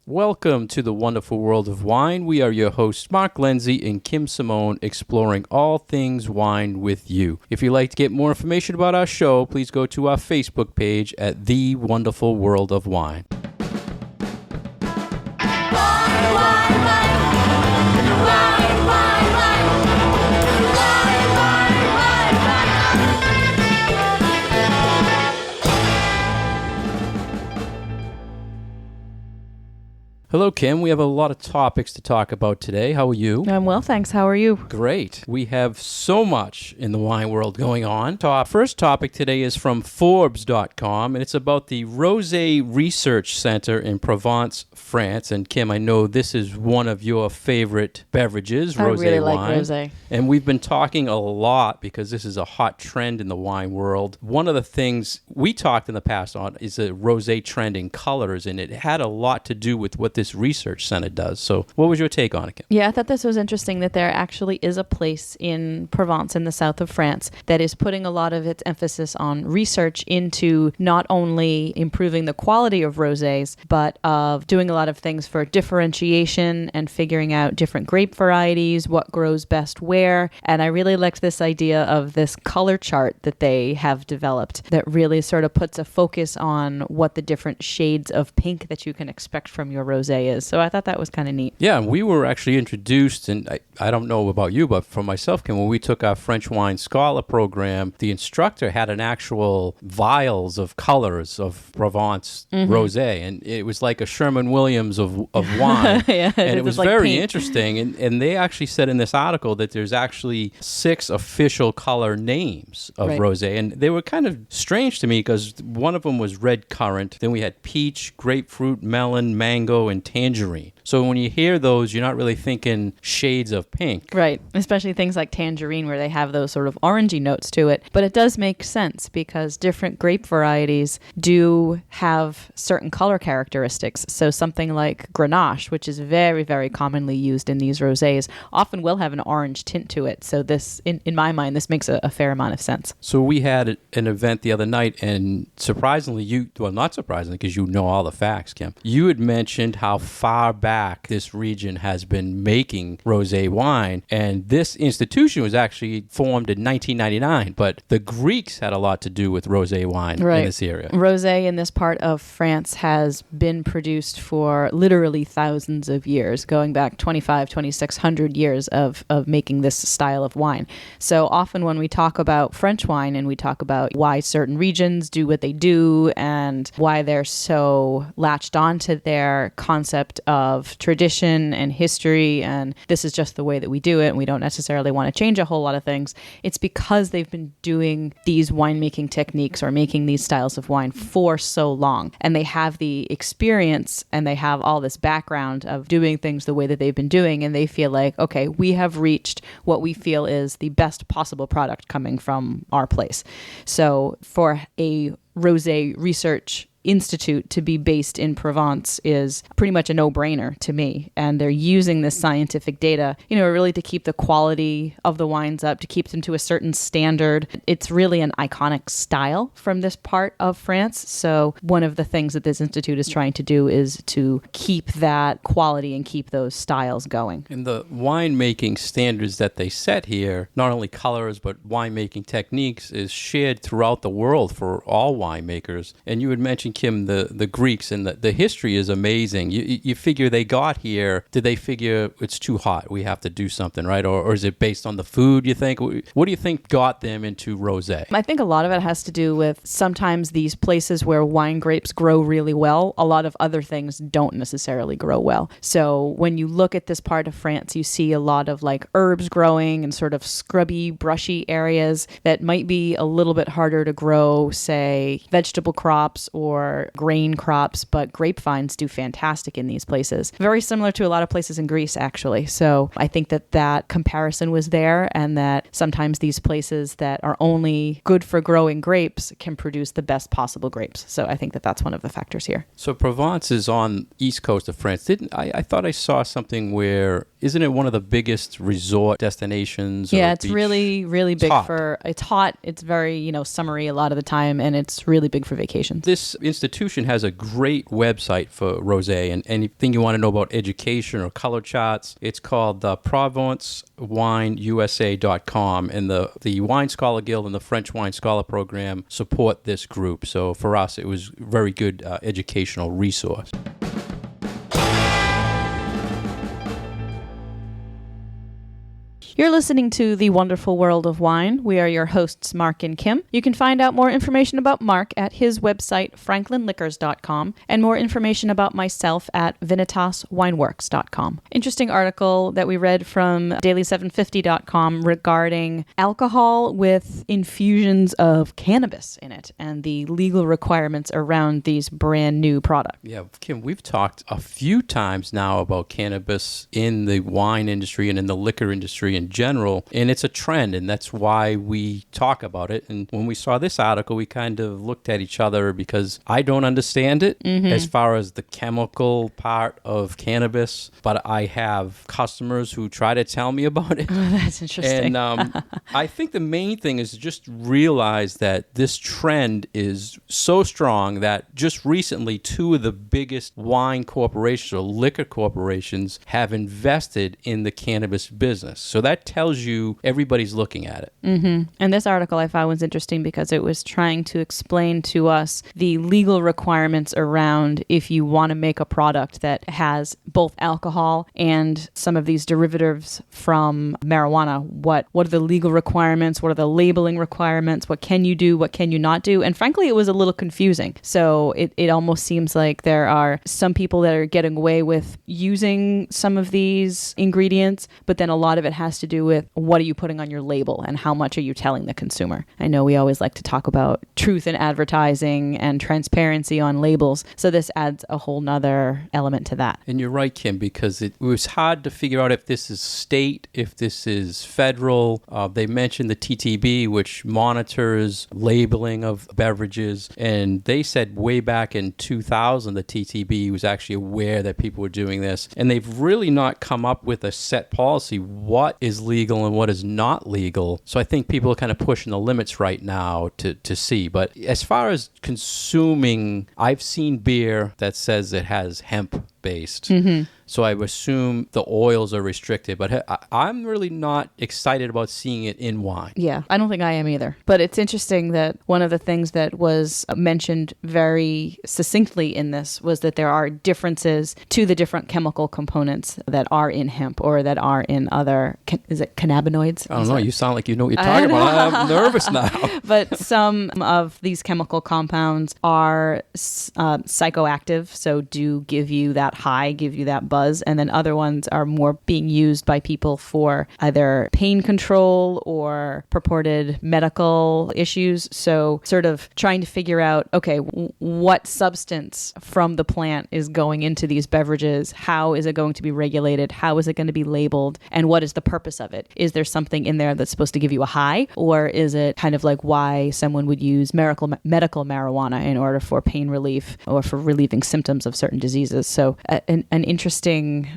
Welcome to the wonderful world of wine. We are your hosts, Mark Lindsay and Kim Simone, exploring all things wine with you. If you'd like to get more information about our show, please go to our Facebook page at The Wonderful World of Wine. Hello, Kim. We have a lot of topics to talk about today. How are you? I'm well, thanks. How are you? Great. We have so much in the wine world going on. Our first topic today is from Forbes.com, and it's about the Rosé Research Center in Provence, France. And Kim, I know this is one of your favorite beverages, rosé wine. I really like rosé. And we've been talking a lot because this is a hot trend in the wine world. One of the things we talked in the past on is the rosé trend in colors, and it had a lot to do with what this research center does. So what was your take on it, Kim? Yeah, I thought this was interesting that there actually is a place in Provence in the south of France that is putting a lot of its emphasis on research into not only improving the quality of rosés, but of doing a lot of things for differentiation and figuring out different grape varieties, what grows best where. And I really liked this idea of this color chart that they have developed that really sort of puts a focus on what the different shades of pink that you can expect from your rosé is. So I thought that was kind of neat. Yeah, we were actually introduced, and I don't know about you, but for myself, Kim, when we took our French Wine Scholar program, the instructor had an actual vials of colors of Provence rosé, and it was like a Sherman-Williams of wine. Yeah, and it was like very pink. Interesting. And they actually said in this article that there's actually 6 official color names of rosé, and they were kind of strange to me because one of them was red currant, then we had peach, grapefruit, melon, mango, and tangerine. So when you hear those, you're not really thinking shades of pink. Right, especially things like tangerine where they have those sort of orangey notes to it. But it does make sense because different grape varieties do have certain color characteristics. So something like Grenache, which is very, very commonly used in these rosés, often will have an orange tint to it. So this, in my mind, this makes a fair amount of sense. So we had an event the other night, and surprisingly, not surprisingly, because you know all the facts, Kim, you had mentioned how far back this region has been making rosé wine, and this institution was actually formed in 1999, but the Greeks had a lot to do with rosé wine in this area. Rosé in this part of France has been produced for literally thousands of years, going back 2,600 years of making this style of wine. So often when we talk about French wine and we talk about why certain regions do what they do and why they're so latched onto their concept of tradition and history, and this is just the way that we do it, and we don't necessarily want to change a whole lot of things, it's because they've been doing these winemaking techniques or making these styles of wine for so long, and they have the experience and they have all this background of doing things the way that they've been doing, and they feel like, okay, we have reached what we feel is the best possible product coming from our place. So for a Rosé Research Institute to be based in Provence is pretty much a no-brainer to me. And they're using this scientific data, really to keep the quality of the wines up, to keep them to a certain standard. It's really an iconic style from this part of France. So one of the things that this institute is trying to do is to keep that quality and keep those styles going. And the winemaking standards that they set here, not only colors, but winemaking techniques, is shared throughout the world for all winemakers. And you had mentioned, Kim, the Greeks, and the history is amazing. You figure they got here, did they figure it's too hot, we have to do something, right? Or is it based on the food, you think? What do you think got them into rosé? I think a lot of it has to do with sometimes these places where wine grapes grow really well, a lot of other things don't necessarily grow well. So when you look at this part of France, you see a lot of like herbs growing in sort of scrubby, brushy areas that might be a little bit harder to grow, say, vegetable crops or grain crops, but grapevines do fantastic in these places. Very similar to a lot of places in Greece, actually. So I think that comparison was there, and that sometimes these places that are only good for growing grapes can produce the best possible grapes. So I think that's one of the factors here. So Provence is on east coast of France. I thought I saw something where, isn't it one of the biggest resort destinations? Yeah, it's really, really big hot. It's hot. It's very, summery a lot of the time, and it's really big for vacations. This institution has a great website for rosé, and anything you want to know about education or color charts, it's called ProvenceWineUSA.com, and the Wine Scholar Guild and the French Wine Scholar Program support this group. So for us, it was a very good educational resource. You're listening to The Wonderful World of Wine. We are your hosts, Mark and Kim. You can find out more information about Mark at his website, franklinliquors.com, and more information about myself at vinitaswineworks.com. Interesting article that we read from daily750.com regarding alcohol with infusions of cannabis in it and the legal requirements around these brand new products. Yeah, Kim, we've talked a few times now about cannabis in the wine industry and in the liquor industry in general, and it's a trend, and that's why we talk about it. And when we saw this article, we kind of looked at each other because I don't understand it as far as the chemical part of cannabis, but I have customers who try to tell me about it. Oh, that's interesting. And I think the main thing is to just realize that this trend is so strong that just recently 2 of the biggest wine corporations or liquor corporations have invested in the cannabis business. So that tells you everybody's looking at it. And this article I found was interesting because it was trying to explain to us the legal requirements around if you want to make a product that has both alcohol and some of these derivatives from marijuana. What are the legal requirements? What are the labeling requirements? What can you do? What can you not do? And frankly, it was a little confusing. So it almost seems like there are some people that are getting away with using some of these ingredients, but then a lot of it has to do with what are you putting on your label and how much are you telling the consumer. I know we always like to talk about truth in advertising and transparency on labels, so this adds a whole nother element to that. And you're right, Kim, because it was hard to figure out if this is state, if this is federal. They mentioned the TTB, which monitors labeling of beverages, and they said way back in 2000 the TTB was actually aware that people were doing this, and they've really not come up with a set policy what is legal and what is not legal. So I think people are kind of pushing the limits right now to see. But as far as consuming, I've seen beer that says it has hemp based. So I assume the oils are restricted, but I'm really not excited about seeing it in wine. Yeah, I don't think I am either. But it's interesting that one of the things that was mentioned very succinctly in this was that there are differences to the different chemical components that are in hemp or that are in other, is it cannabinoids? I don't know. You sound like you know what you're talking about. I'm nervous now. But some of these chemical compounds are psychoactive, so do give you that high, give you that buzz, and then other ones are more being used by people for either pain control or purported medical issues. So sort of trying to figure out, okay, what substance from the plant is going into these beverages? How is it going to be regulated? How is it going to be labeled? And what is the purpose of it? Is there something in there that's supposed to give you a high? Or is it kind of like why someone would use medical marijuana in order for pain relief or for relieving symptoms of certain diseases? So an interesting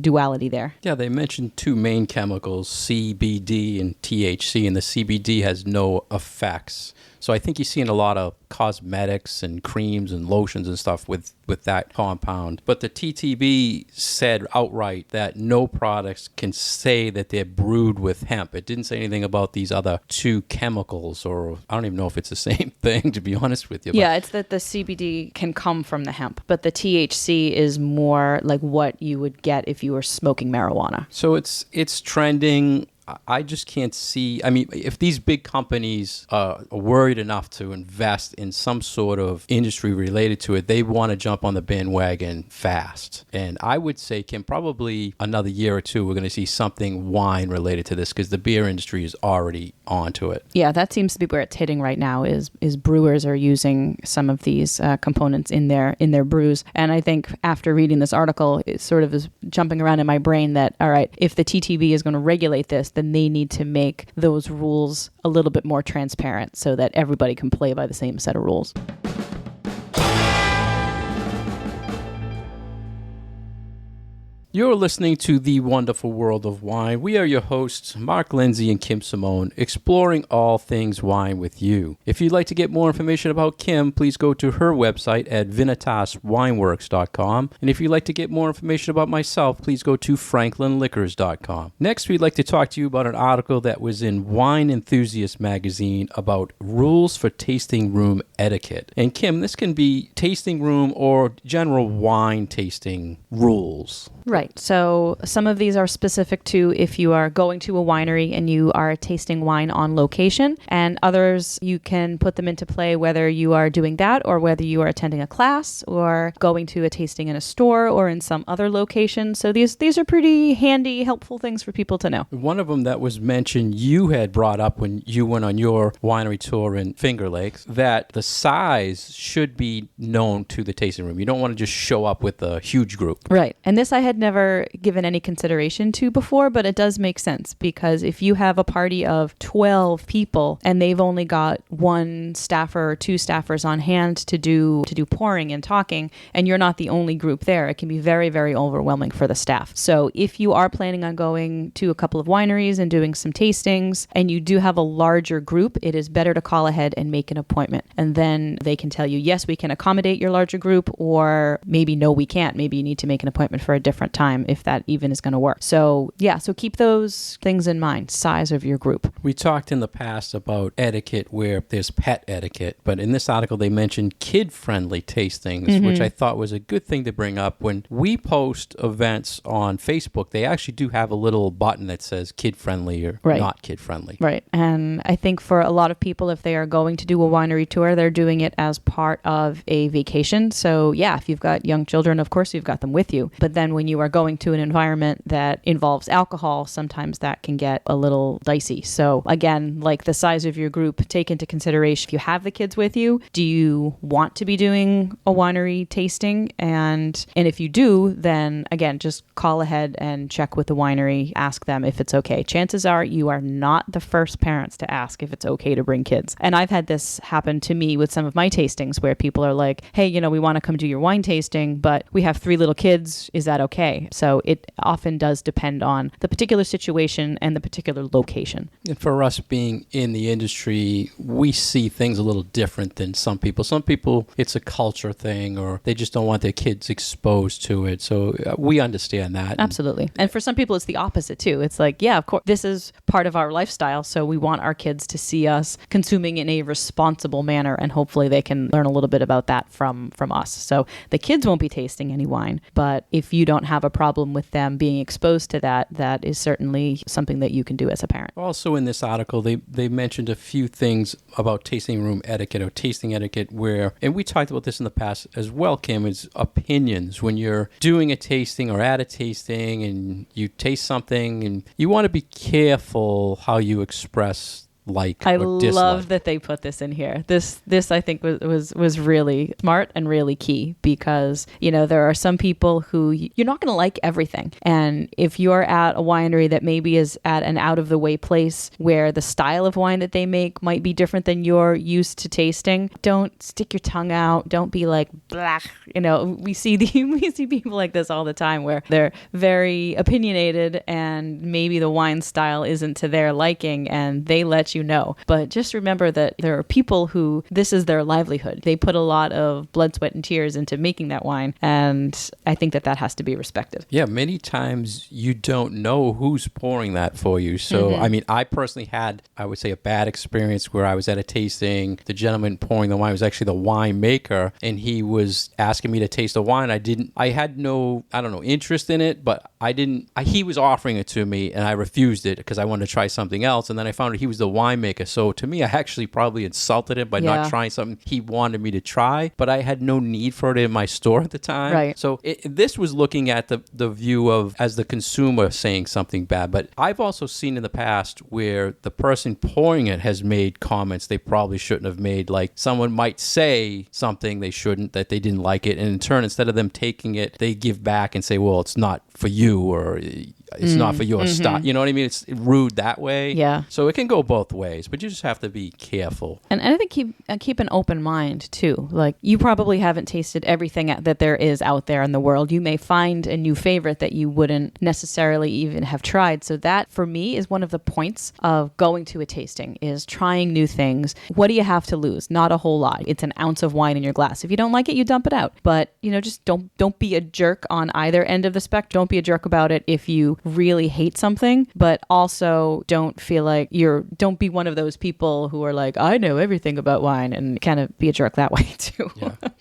duality there. Yeah, they mentioned 2 main chemicals, CBD and THC, and the CBD has no effects. So I think you're seeing a lot of cosmetics and creams and lotions and stuff with that compound. But the TTB said outright that no products can say that they're brewed with hemp. It didn't say anything about these other 2 chemicals, or I don't even know if it's the same thing, to be honest with you. Yeah, it's that the CBD can come from the hemp, but the THC is more like what you would get if you were smoking marijuana. So it's trending. I just can't see. I mean, if these big companies are worried enough to invest in some sort of industry related to it, they want to jump on the bandwagon fast. And I would say, Kim, probably another year or 2, we're going to see something wine related to this because the beer industry is already onto it. Yeah, that seems to be where it's hitting right now is brewers are using some of these components in their brews. And I think after reading this article, it sort of is jumping around in my brain that, all right, if the TTB is going to regulate this, then they need to make those rules a little bit more transparent so that everybody can play by the same set of rules. You're listening to The Wonderful World of Wine. We are your hosts, Mark Lindsay and Kim Simone, exploring all things wine with you. If you'd like to get more information about Kim, please go to her website at vinitaswineworks.com. And if you'd like to get more information about myself, please go to franklinliquors.com. Next, we'd like to talk to you about an article that was in Wine Enthusiast magazine about rules for tasting room etiquette. And Kim, this can be tasting room or general wine tasting rules. Right. So some of these are specific to if you are going to a winery and you are tasting wine on location, and others you can put them into play whether you are doing that or whether you are attending a class or going to a tasting in a store or in some other location. So these are pretty handy, helpful things for people to know. One of them that was mentioned, you had brought up when you went on your winery tour in Finger Lakes, that the size should be known to the tasting room. You don't want to just show up with a huge group. Right. And this I had never given any consideration to before, but it does make sense because if you have a party of 12 people and they've only got one staffer or two staffers on hand to do pouring and talking, and you're not the only group there, it can be very, very overwhelming for the staff. So if you are planning on going to a couple of wineries and doing some tastings and you do have a larger group, it is better to call ahead and make an appointment. And then they can tell you, yes, we can accommodate your larger group, or maybe no, we can't. Maybe you need to make an appointment for a different time if that even is going to work. So yeah, so keep those things in mind, size of your group. We talked in the past about etiquette where there's pet etiquette, but in this article they mentioned kid-friendly tastings, which I thought was a good thing to bring up. When we post events on Facebook, they actually do have a little button that says kid-friendly or not kid-friendly. Right. And I think for a lot of people, if they are going to do a winery tour, they're doing it as part of a vacation. So yeah, if you've got young children, of course you've got them with you. But then when you are going to an environment that involves alcohol, sometimes that can get a little dicey. So again, like the size of your group, take into consideration if you have the kids with you, do you want to be doing a winery tasting? And if you do, then again, just call ahead and check with the winery, ask them if it's okay. Chances are you are not the first parents to ask if it's okay to bring kids. And I've had this happen to me with some of my tastings where people are like, hey, we want to come do your wine tasting, but we have 3 little kids. Is that okay? So it often does depend on the particular situation and the particular location. And for us being in the industry, we see things a little different than some people. Some people, it's a culture thing or they just don't want their kids exposed to it. So we understand that. Absolutely. And for some people, it's the opposite too. It's like, yeah, of course, this is part of our lifestyle. So we want our kids to see us consuming in a responsible manner. And hopefully they can learn a little bit about that from us. So the kids won't be tasting any wine, but if you don't have a problem with them being exposed to that, that is certainly something that you can do as a parent. Also in this article, they mentioned a few things about tasting room etiquette or tasting etiquette where, and we talked about this in the past as well, Kim, is opinions. When you're doing a tasting or at a tasting and you taste something and you want to be careful how you express I love that they put this in here. This I think was really smart and really key because, there are some people who you're not going to like everything. And if you're at a winery that maybe is at an out of the way place where the style of wine that they make might be different than you're used to tasting, don't stick your tongue out. Don't be like, blah. We see people like this all the time where they're very opinionated and maybe the wine style isn't to their liking and they let you know. But just remember that there are people who this is their livelihood. They put a lot of blood, sweat, and tears into making that wine. And I think that has to be respected. Yeah, many times you don't know who's pouring that for you. So, I personally had, I would say, a bad experience where I was at a tasting. The gentleman pouring the wine was actually the wine maker, and he was asking me to taste the wine. I had no, interest in it, but he was offering it to me, and I refused it because I wanted to try something else. And then I found out he was the winemaker. So to me, I actually probably insulted him by not trying something he wanted me to try, but I had no need for it in my store at the time. Right. So this was looking at the view of as the consumer saying something bad. But I've also seen in the past where the person pouring it has made comments they probably shouldn't have made. Like someone might say something they shouldn't, that they didn't like it. And in turn, instead of them taking it, they give back and say, well, it's not for you, or it's not for your style. You know what I mean? It's rude that way. Yeah. So it can go both ways, but you just have to be careful. And I think keep an open mind too. Like, you probably haven't tasted everything that there is out there in the world. You may find a new favorite that you wouldn't necessarily even have tried. So that, for me, is one of the points of going to a tasting, is trying new things. What do you have to lose? Not a whole lot. It's an ounce of wine in your glass. If you don't like it, you dump it out. But, just don't be a jerk on either end of the spectrum. Don't be a jerk about it if you really hate something, but also don't feel like don't be one of those people who are like, I know everything about wine, and kind of be a jerk that way too.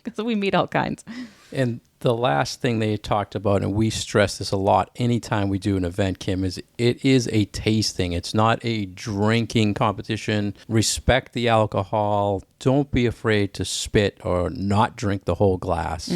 Because we meet all kinds. And the last thing they talked about, and we stress this a lot anytime we do an event, Kim, is it is a tasting. It's not a drinking competition. Respect the alcohol. Don't be afraid to spit or not drink the whole glass.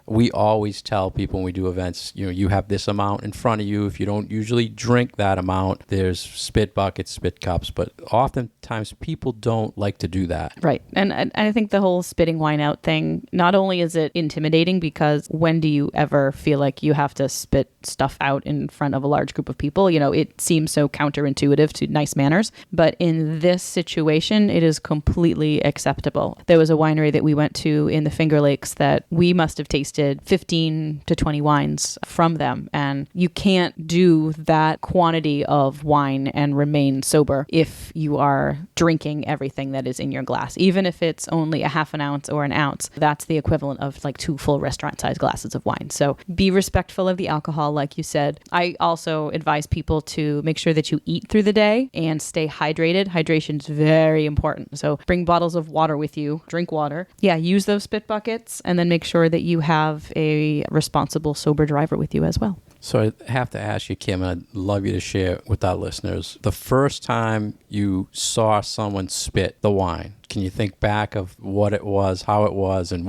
We always tell people when we do events, you have this amount in front of you. If you don't usually drink that amount, there's spit buckets, spit cups, but oftentimes people don't like to do that. Right. And I think the whole spitting wine out thing, not only is it intimidating, because when do you ever feel like you have to spit stuff out in front of a large group of people? It seems so counterintuitive to nice manners, but in this situation, it is completely acceptable. There was a winery that we went to in the Finger Lakes that we must have tasted 15 to 20 wines from them. And you can't do that quantity of wine and remain sober if you are drinking everything that is in your glass. Even if it's only a half an ounce or an ounce, that's the equivalent of like 2 full restaurant-sized glasses of wine. So be respectful of the alcohol, like you said. I also advise people to make sure that you eat through the day and stay hydrated. Hydration is very important. So bring bottles of water with you, drink water. Yeah, use those spit buckets, and then make sure that you have a responsible, sober driver with you as well. So I have to ask you, Kim, and I'd love you to share with our listeners, the first time you saw someone spit the wine, can you think back of what it was, how it was, and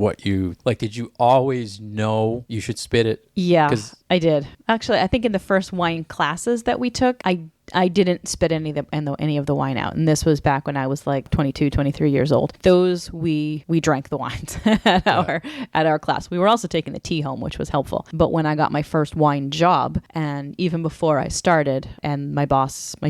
did you always know you should spit it? Yeah, I did. Actually, I think in the first wine classes that we took, I didn't spit any of the wine out. And this was back when I was like 22, 23 years old. Those, we drank the wines at our class. We were also taking the tea home, which was helpful. But when I got my first wine job, and even before I started, and my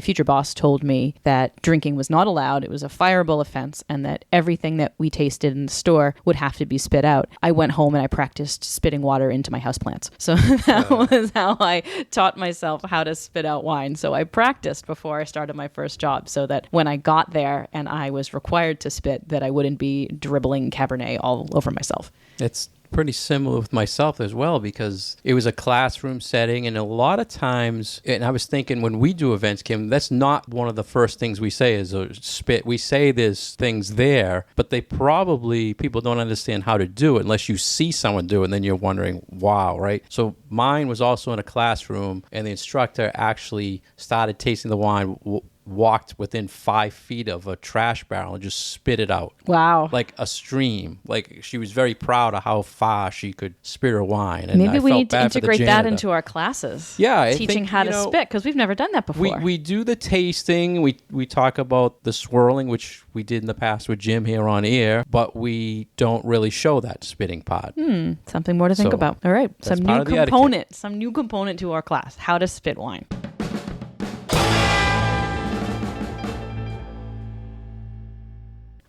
future boss told me that drinking was not allowed, it was a fireable offense, and that everything that we tasted in the store would have to be spit out, I went home and I practiced spitting water into my houseplants. So that was how I taught myself how to spit out wine. So I practiced before I started my first job, so that when I got there and I was required to spit, that I wouldn't be dribbling Cabernet all over myself. It's pretty similar with myself as well, because it was a classroom setting, and a lot of times, and I was thinking when we do events, Kim, that's not one of the first things we say is spit. We say there's things there, but people don't understand how to do it unless you see someone do it, and then you're wondering, wow, right? So mine was also in a classroom, and the instructor actually started tasting the wine, walked within 5 feet of a trash barrel and just spit it out. Wow. Like a stream. Like, she was very proud of how far she could spit her wine. And maybe we need to integrate that into our classes. Yeah. Teaching how to spit, because we've never done that before. We do the tasting. We talk about the swirling, which we did in the past with Jim here on air, but we don't really show that spitting part. Something more to think about. All right. Some new component to our class, how to spit wine.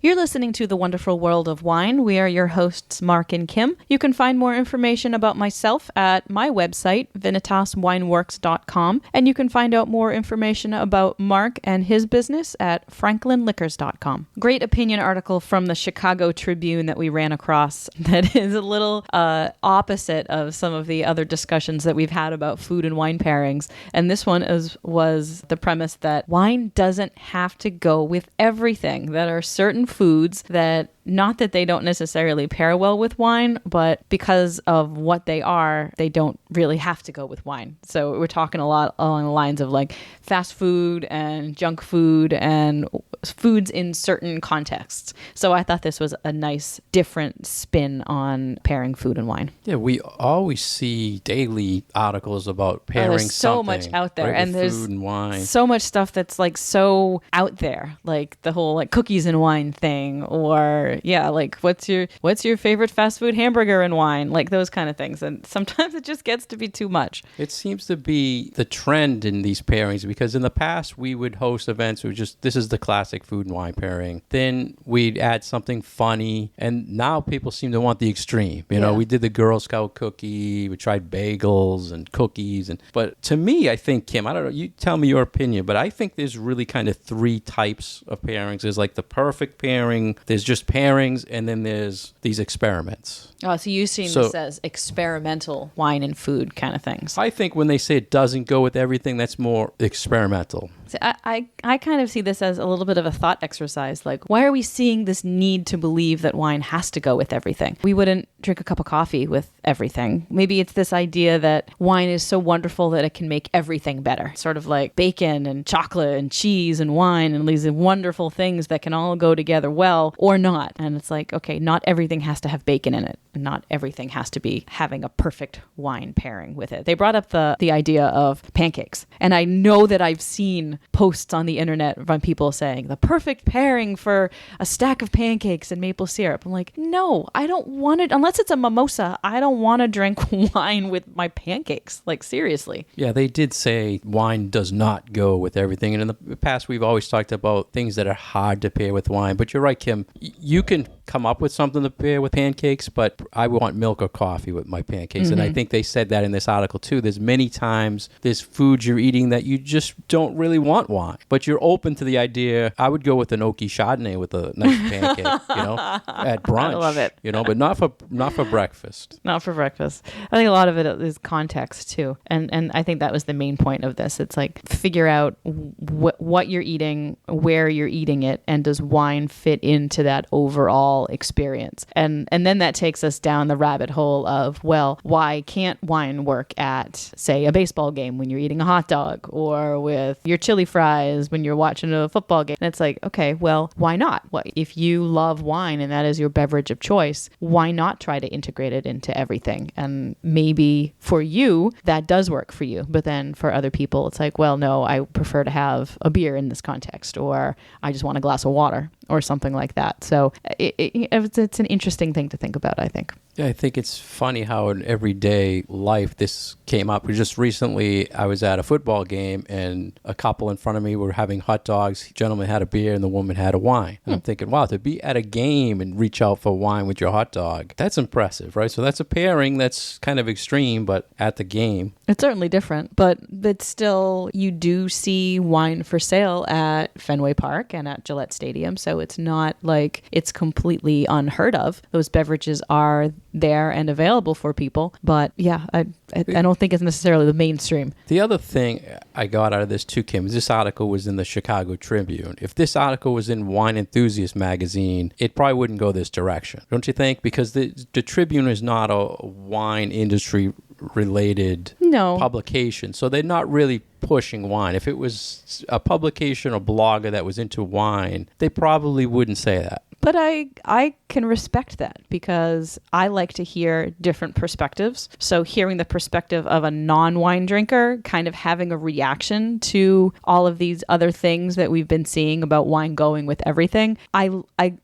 You're listening to The Wonderful World of Wine. We are your hosts, Mark and Kim. You can find more information about myself at my website, vinitaswineworks.com, and you can find out more information about Mark and his business at franklinliquors.com. Great opinion article from the Chicago Tribune that we ran across that is a little opposite of some of the other discussions that we've had about food and wine pairings. And this one was the premise that wine doesn't have to go with everything. That are certain foods that, not that they don't necessarily pair well with wine, but because of what they are, they don't really have to go with wine. So we're talking a lot along the lines of like fast food and junk food and foods in certain contexts. So I thought this was a nice, different spin on pairing food and wine. Yeah, we always see daily articles about pairing there's so something, much out there, right, and with there's food and wine. so much stuff that's like so out there, like the whole like cookies and wine thing, or like what's your favorite fast food hamburger and wine, like those kind of things. And sometimes it just gets to be too much. It seems to be the trend in these pairings, because in the past we would host events where just this is the classic food and wine pairing. Then we'd add something funny, and now people seem to want the extreme. You know, we did the Girl Scout cookie, we tried bagels and cookies, but to me, I think, Kim, I don't know, you tell me your opinion, but I think there's really kind of three types of pairings. There's like the perfect pairing, there's just pairings, and then there's these experiments. Oh, so you've seen this as experimental wine and food kind of things. I think when they say it doesn't go with everything, that's more experimental. So I kind of see this as a little bit of a thought exercise. Like, why are we seeing this need to believe that wine has to go with everything? We wouldn't drink a cup of coffee with everything. Maybe it's this idea that wine is so wonderful that it can make everything better. Sort of like bacon and chocolate and cheese and wine and these wonderful things that can all go together well or not. And it's like, okay, not everything has to have bacon in it. And not everything has to be having a perfect wine pairing with it. They brought up the idea of pancakes. And I know that I've seen posts on the internet from people saying the perfect pairing for a stack of pancakes and maple syrup. I'm like, no, I don't want it. Unless it's a mimosa, I don't want to drink wine with my pancakes. Like, seriously. Yeah, they did say wine does not go with everything. And in the past, we've always talked about things that are hard to pair with wine. But you're right, Kim. You can come up with something to pair with pancakes, but I want milk or coffee with my pancakes. Mm-hmm. And I think they said that in this article too. There's many times there's foods you're eating that you just don't really want wine, but you're open to the idea. I would go with an oaky Chardonnay with a nice pancake, at brunch. I love it. But not for breakfast. Not for breakfast. I think a lot of it is context too. And I think that was the main point of this. It's like figure out what you're eating, where you're eating it, and does wine fit into that overall experience? And then that takes us down the rabbit hole of, well, why can't wine work at, say, a baseball game when you're eating a hot dog, or with your chili fries when you're watching a football game? And it's like, okay, well, why not? If you love wine and that is your beverage of choice, why not try to integrate it into everything? And maybe for you, that does work for you. But then for other people, it's like, well, no, I prefer to have a beer in this context, or I just want a glass of water, or something like that. So it's an interesting thing to think about, I think. Yeah, I think it's funny how in everyday life this came up. Just recently, I was at a football game, and a couple in front of me were having hot dogs. The gentleman had a beer, and the woman had a wine. And I'm thinking, wow, to be at a game and reach out for wine with your hot dog, that's impressive, right? So that's a pairing that's kind of extreme, but at the game. It's certainly different, but still, you do see wine for sale at Fenway Park and at Gillette Stadium. So it's not like it's completely unheard of. Those beverages are there and available for people. But yeah, I don't think it's necessarily the mainstream. The other thing I got out of this too, Kim, is this article was in the Chicago Tribune. If this article was in Wine Enthusiast magazine, it probably wouldn't go this direction, don't you think? Because the Tribune is not a wine industry related publication. So they're not really pushing wine. If it was a publication or blogger that was into wine, they probably wouldn't say that. But I can respect that, because I like to hear different perspectives. So hearing the perspective of a non-wine drinker, kind of having a reaction to all of these other things that we've been seeing about wine going with everything, I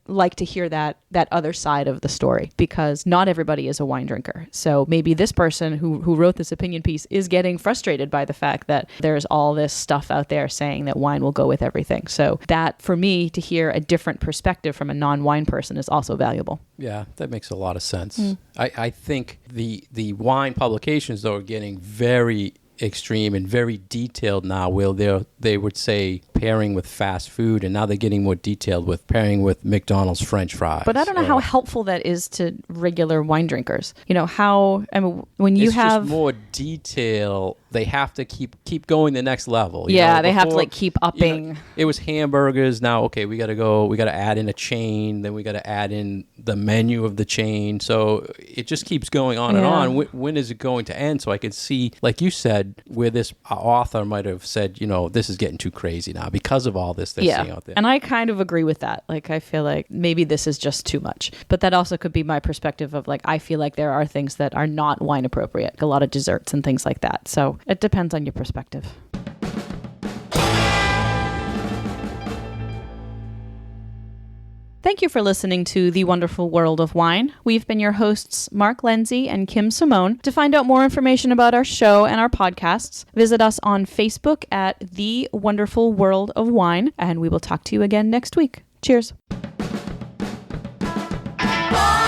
like to hear that other side of the story, because not everybody is a wine drinker. So maybe this person who wrote this opinion piece is getting frustrated by the fact that there's all this stuff out there saying that wine will go with everything. So that, for me, to hear a different perspective from a non-wine person is also valuable. Yeah, that makes a lot of sense. I think the wine publications, though, are getting very extreme and very detailed now, where they would say pairing with fast food, and now they're getting more detailed with pairing with McDonald's French fries. But I don't know how helpful that is to regular wine drinkers. When you have just more detail, they have to keep going the next level. They have to keep upping. It was hamburgers. Now, okay, we got to add in a chain. Then we got to add in the menu of the chain. So it just keeps going on and on. When is it going to end? So I can see, like you said, where this author might have said, this is getting too crazy now. because of all this they're seeing out there. And I kind of agree with that. Like, I feel like maybe this is just too much. But that also could be my perspective of like, I feel like there are things that are not wine appropriate, a lot of desserts and things like that. So it depends on your perspective. Thank you for listening to The Wonderful World of Wine. We've been your hosts, Mark Lindsay and Kim Simone. To find out more information about our show and our podcasts, visit us on Facebook at The Wonderful World of Wine, and we will talk to you again next week. Cheers. Wine.